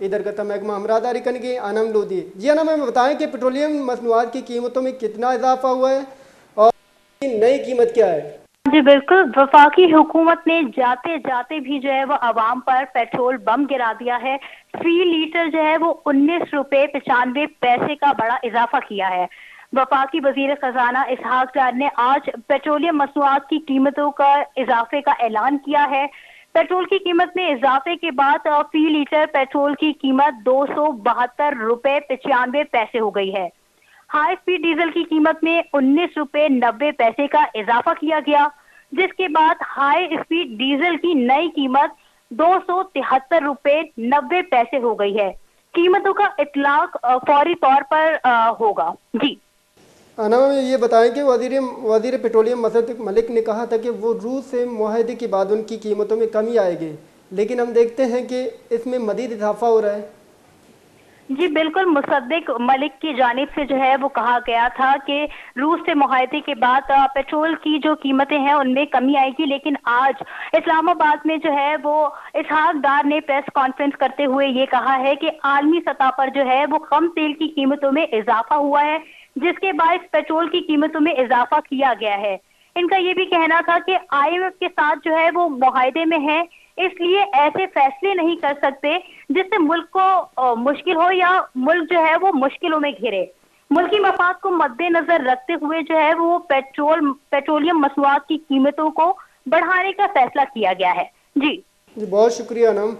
इधर का महकमा अमरादारी के अनम लोधी। जी अनम, हमें बताएं कि पेट्रोलियम मसनूआत की कीमतों में कितना इजाफा हुआ है और नई कीमत क्या है? जी बिल्कुल, वफाकी हुकूमत ने जाते जाते भी जो है वो अवाम पर पेट्रोल बम गिरा दिया है। फी लीटर जो है वो 19 रुपए 95 पैसे का बड़ा इजाफा किया है। वफाकी वजीर खजाना इसहाक डार ने आज पेट्रोलियम मसनूआत की कीमतों का इजाफे का ऐलान किया है। पेट्रोल की कीमत में इजाफे के बाद फी लीटर पेट्रोल की कीमत 272 रुपए 95 पैसे हो गई है। हाई स्पीड डीजल की कीमत में 19 रुपए 90 पैसे का इजाफा किया गया, जिसके बाद हाई स्पीड डीजल की नई कीमत 273 रुपए 90 पैसे हो गई है। कीमतों का इतलाक फौरी तौर पर होगा। जी अनम, हमें ये बताएं कि वजीर वजीर पेट्रोलियम मसद मलिक ने कहा था कि वो रूस से मुआहदे के बाद उनकी कीमतों में कमी आएगी, लेकिन हम देखते हैं कि इसमें मजीद इजाफा हो रहा है। जी बिल्कुल, मुसद्दिक मलिक की जानिब से जो है वो कहा गया था कि रूस से मुआहदे के बाद पेट्रोल की जो कीमतें हैं उनमें कमी आएगी, लेकिन आज इस्लामाबाद में जो है वो इसहाक डार ने प्रेस कॉन्फ्रेंस करते हुए ये कहा है कि आलमी सतह पर जो है वो कम तेल की कीमतों में इजाफा हुआ है, जिसके बाद पेट्रोल की कीमतों में इजाफा किया गया है। इनका ये भी कहना था कि आईएमएफ के साथ जो है वो मुआहदे में है, इसलिए ऐसे फैसले नहीं कर सकते जिससे मुल्क को मुश्किल हो या मुल्क जो है वो मुश्किलों में घिरे। मुल्की मफाद को मद्देनजर रखते हुए जो है वो पेट्रोलियम मसनूआत की कीमतों को बढ़ाने का फैसला किया गया है। जी जी बहुत शुक्रिया अनम।